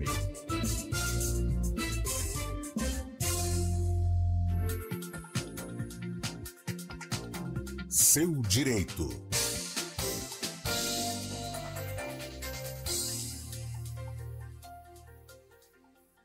FM. Seu direito.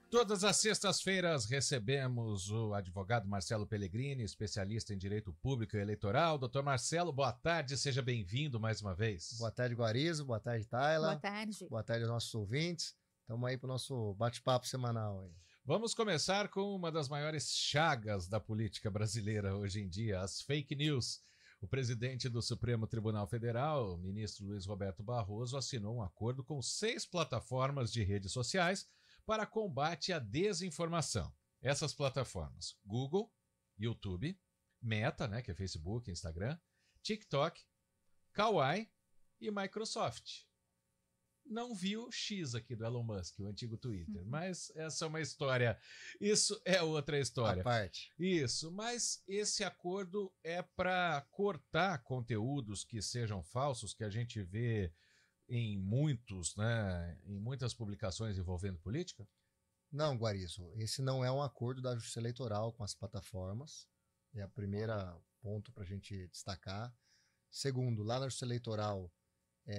Todas as sextas-feiras recebemos o advogado Marcelo Pellegrini, especialista em direito público e eleitoral. Doutor Marcelo, boa tarde, seja bem-vindo mais uma vez. Boa tarde, Guarizo, boa tarde, Tayla. Boa tarde. Boa tarde aos nossos ouvintes. Estamos aí para o nosso bate-papo semanal aí. Vamos começar com uma das maiores chagas da política brasileira hoje em dia, as fake news. O presidente do Supremo Tribunal Federal, o ministro Luiz Roberto Barroso, assinou um acordo com 6 plataformas de redes sociais para combate à desinformação. Essas plataformas: Google, YouTube, Meta, que é Facebook, Instagram, TikTok, Kawaii e Microsoft. Não vi o X aqui do Elon Musk, o antigo Twitter, mas essa é uma história. Isso é outra história. A parte. Isso, mas esse acordo é para cortar conteúdos que sejam falsos, que a gente vê em muitas publicações envolvendo política? Não, Guarizo, esse não é um acordo da Justiça Eleitoral com as plataformas. É o primeiro ponto para a gente destacar. Segundo, lá na Justiça Eleitoral,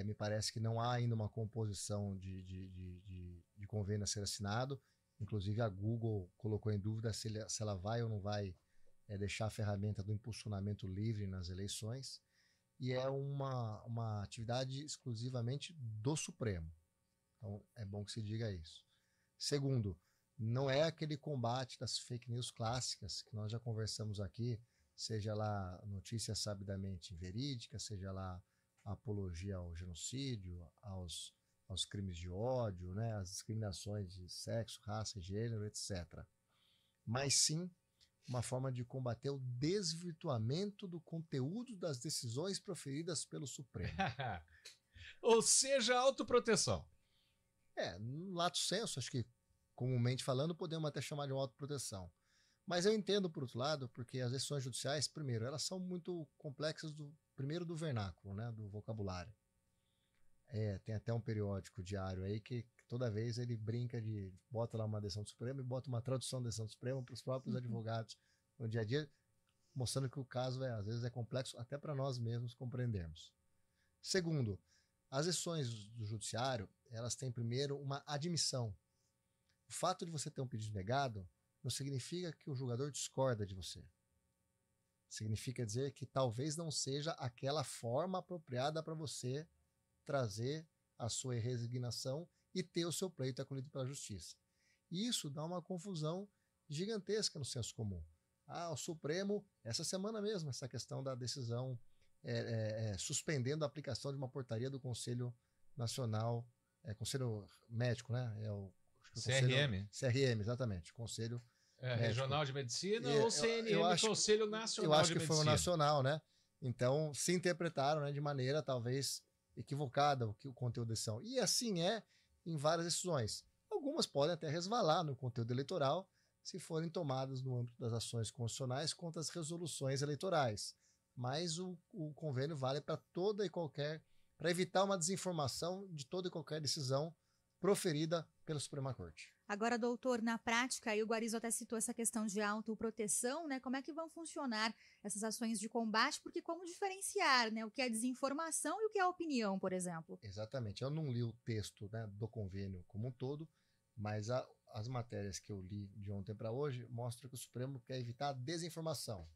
me parece que não há ainda uma composição de convênio a ser assinado. Inclusive, a Google colocou em dúvida se ela vai ou não vai deixar a ferramenta do impulsionamento livre nas eleições. E é uma atividade exclusivamente do Supremo. Então, é bom que se diga isso. Segundo, não é aquele combate das fake news clássicas que nós já conversamos aqui, seja lá notícia sabidamente verídica, seja lá apologia ao genocídio, aos crimes de ódio, às discriminações de sexo, raça, gênero, etc. Mas sim uma forma de combater o desvirtuamento do conteúdo das decisões proferidas pelo Supremo. Ou seja, autoproteção. No lato sensu, acho que comumente falando, podemos até chamar de uma autoproteção. Mas eu entendo, por outro lado, porque as decisões judiciais, primeiro, elas são muito complexas, primeiro do vernáculo, do vocabulário. Tem até um periódico diário aí que toda vez ele brinca bota lá uma decisão do Supremo e bota uma tradução da decisão do Supremo para os próprios advogados no dia a dia, mostrando que o caso às vezes é complexo até para nós mesmos compreendermos. Segundo, as decisões do judiciário, elas têm primeiro uma admissão. O fato de você ter um pedido negado não significa que o julgador discorda de você. Significa dizer que talvez não seja aquela forma apropriada para você trazer a sua resignação e ter o seu pleito acolhido pela justiça. E isso dá uma confusão gigantesca no senso comum. O Supremo, essa semana mesmo, essa questão da decisão suspendendo a aplicação de uma portaria do Conselho Nacional, Conselho Médico, CRM. CRM, exatamente, Conselho Regional de Medicina ou CNM, Conselho Nacional de Medicina? Eu acho que foi o nacional, Então, se interpretaram de maneira talvez equivocada o conteúdo da decisão. E assim em várias decisões. Algumas podem até resvalar no conteúdo eleitoral se forem tomadas no âmbito das ações constitucionais contra as resoluções eleitorais. Mas o convênio vale para toda e qualquer, para evitar uma desinformação de toda e qualquer decisão proferida pela Suprema Corte. Agora, doutor, na prática, aí o Guarizo até citou essa questão de autoproteção, como é que vão funcionar essas ações de combate? Porque como diferenciar, o que é desinformação e o que é opinião, por exemplo? Exatamente. Eu não li o texto do convênio como um todo, mas as matérias que eu li de ontem para hoje mostram que o Supremo quer evitar a desinformação.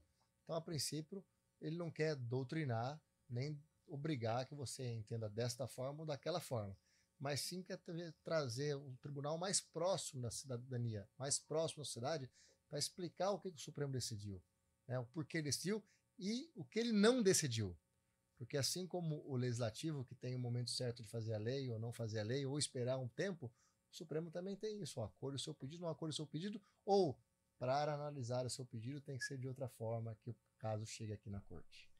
Então, a princípio, ele não quer doutrinar nem obrigar que você entenda desta forma ou daquela forma, mas sim quer trazer o tribunal mais próximo da cidadania, mais próximo da sociedade, para explicar o que o Supremo decidiu, o porquê ele decidiu e o que ele não decidiu. Porque assim como o legislativo, que tem o momento certo de fazer a lei ou não fazer a lei, ou esperar um tempo, o Supremo também tem isso, acolhe o seu pedido, não acolhe o seu pedido, ou para analisar o seu pedido tem que ser de outra forma que o caso chegue aqui na Corte.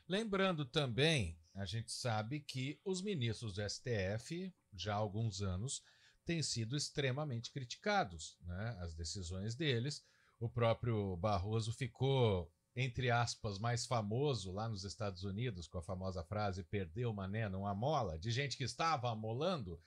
Lembrando também, a gente sabe que os ministros do STF, já há alguns anos, têm sido extremamente criticados, as decisões deles. O próprio Barroso ficou, entre aspas, mais famoso lá nos Estados Unidos com a famosa frase "perdeu mané, não amola", de gente que estava amolando.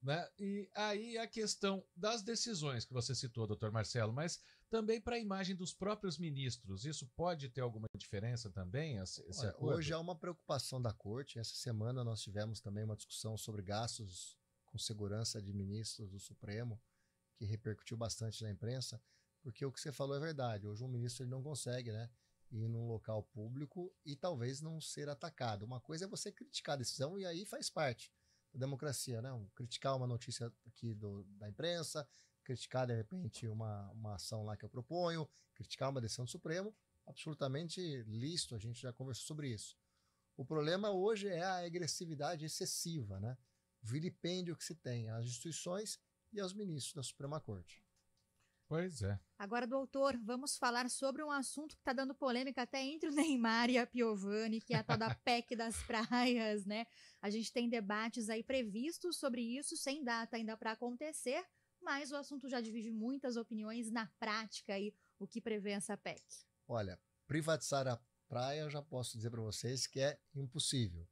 né? E aí a questão das decisões que você citou, doutor Marcelo, mas também para a imagem dos próprios ministros, isso pode ter alguma diferença também, esse acordo? Hoje há uma preocupação da corte. Essa semana nós tivemos também uma discussão sobre gastos com segurança de ministros do Supremo, que repercutiu bastante na imprensa, porque o que você falou é verdade. Hoje um ministro ele não consegue, né, ir num local público e talvez não ser atacado. Uma coisa é você criticar a decisão, e aí faz parte da democracia, né? Criticar uma notícia aqui da imprensa, criticar de repente uma ação lá que eu proponho, criticar uma decisão do Supremo, absolutamente lícito, a gente já conversou sobre isso. O problema hoje é a agressividade excessiva, né? O vilipêndio que se tem às instituições e aos ministros da Suprema Corte. Pois é. Agora, doutor, vamos falar sobre um assunto que está dando polêmica até entre o Neymar e a Piovani, que é a tal da PEC das praias, né? A gente tem debates aí previstos sobre isso, sem data ainda para acontecer, mas o assunto já divide muitas opiniões na prática aí, o que prevê essa PEC. Olha, privatizar a praia, eu já posso dizer para vocês que é impossível,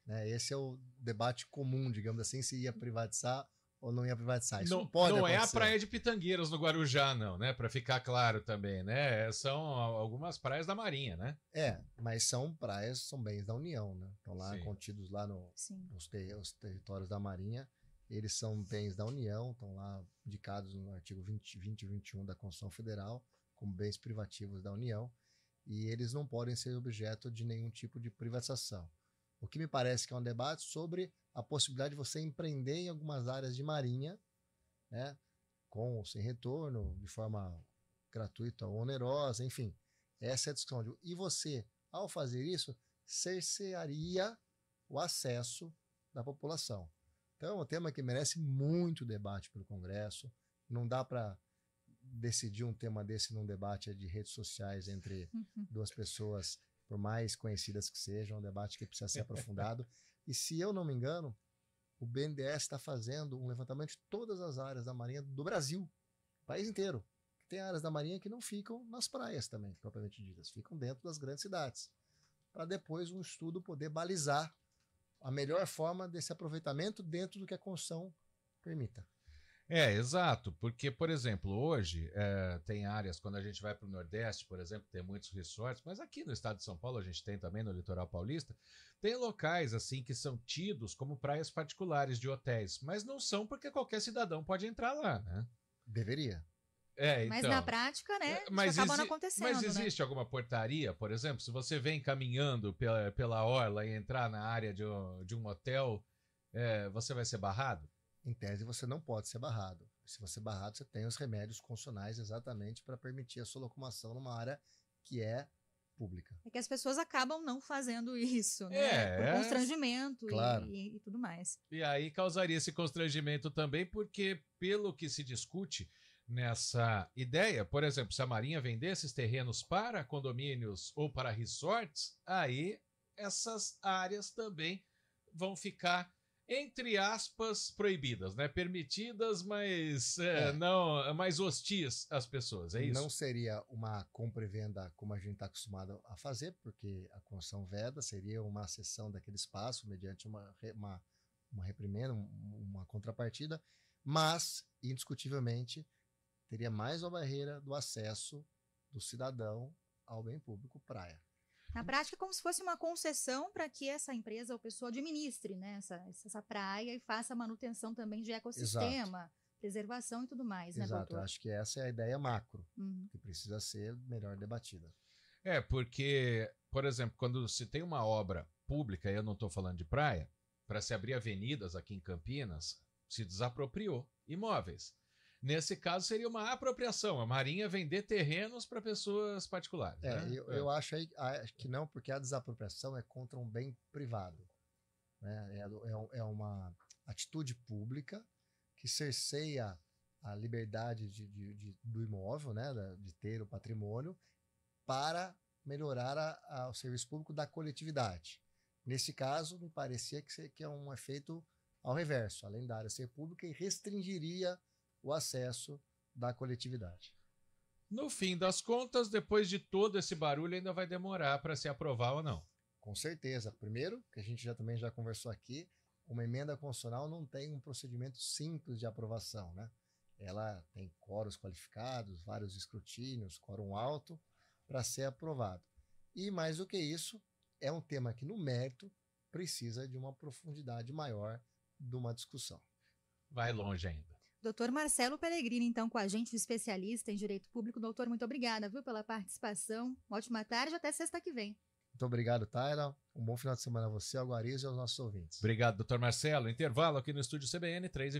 né? Esse é o debate comum, digamos assim, se ia privatizar ou não ia privatizar. Isso não pode acontecer. É a praia de Pitangueiras no Guarujá, não, né? Para ficar claro também, né? São algumas praias da Marinha, né? Mas são praias, são bens da União, né? Estão lá contidos lá nos territórios da Marinha. Eles são bens da União, estão lá indicados no artigo 20 e 21 da Constituição Federal como bens privativos da União, e eles não podem ser objeto de nenhum tipo de privatização. O que me parece que é um debate sobre a possibilidade de você empreender em algumas áreas de marinha, né, com ou sem retorno, de forma gratuita ou onerosa, enfim. Essa é a discussão. E você, ao fazer isso, cercearia o acesso da população. Então, é um tema que merece muito debate pelo Congresso. Não dá para decidir um tema desse num debate de redes sociais entre duas pessoas, por mais conhecidas que sejam, um debate que precisa ser aprofundado. E se eu não me engano, o BNDES está fazendo um levantamento de todas as áreas da Marinha do Brasil, país inteiro. Tem áreas da Marinha que não ficam nas praias também, propriamente ditas, ficam dentro das grandes cidades, para depois um estudo poder balizar a melhor forma desse aproveitamento dentro do que a Constituição permita. Exato, porque, por exemplo, hoje tem áreas, quando a gente vai para o Nordeste, por exemplo, tem muitos resorts, mas aqui no estado de São Paulo, a gente tem também no litoral paulista, tem locais assim que são tidos como praias particulares de hotéis, mas não são porque qualquer cidadão pode entrar lá, né? Deveria. Mas na prática, né, isso acaba não acontecendo. Mas existe alguma portaria, por exemplo, se você vem caminhando pela orla e entrar na área de um hotel, você vai ser barrado? Em tese, você não pode ser barrado. Se você é barrado, você tem os remédios constitucionais exatamente para permitir a sua locomoção numa área que é pública. É que as pessoas acabam não fazendo isso, né? Por constrangimento, claro. e tudo mais. E aí causaria esse constrangimento também, porque pelo que se discute nessa ideia, por exemplo, se a Marinha vender esses terrenos para condomínios ou para resorts, aí essas áreas também vão ficar, entre aspas, proibidas, né? Permitidas, mas não mais hostis às pessoas, é isso? Não seria uma compra e venda como a gente está acostumado a fazer, porque a Constituição veda, seria uma cessão daquele espaço mediante uma reprimenda, uma contrapartida, mas, indiscutivelmente, teria mais uma barreira do acesso do cidadão ao bem público praia. Na prática, é como se fosse uma concessão para que essa empresa ou pessoa administre, né, essa praia e faça a manutenção também de ecossistema, exato, preservação e tudo mais, né, exato, doutor? Acho que essa é a ideia macro, que precisa ser melhor debatida. Porque, por exemplo, quando se tem uma obra pública, e eu não estou falando de praia, para se abrir avenidas aqui em Campinas, se desapropriou imóveis. Nesse caso, seria uma apropriação, a Marinha vender terrenos para pessoas particulares. Eu acho que não, porque a desapropriação é contra um bem privado. Né? É uma atitude pública que cerceia a liberdade do imóvel, né? De ter o patrimônio, para melhorar o serviço público da coletividade. Nesse caso, me parecia que é um efeito ao reverso, além da área ser pública, e restringiria o acesso da coletividade. No fim das contas, depois de todo esse barulho, ainda vai demorar para se aprovar ou não? Com certeza. Primeiro, que a gente também já conversou aqui, uma emenda constitucional não tem um procedimento simples de aprovação, né? Ela tem quóruns qualificados, vários escrutínios, quórum alto, para ser aprovado. E mais do que isso, é um tema que, no mérito, precisa de uma profundidade maior de uma discussão. Vai longe ainda. Doutor Marcelo Pellegrini, então, com a gente, o especialista em Direito Público. Doutor, muito obrigada, viu, pela participação. Uma ótima tarde, até sexta que vem. Muito obrigado, Taira. Um bom final de semana a você, ao Guarizo e aos nossos ouvintes. Obrigado, doutor Marcelo. Intervalo aqui no Estúdio CBN, 3h20.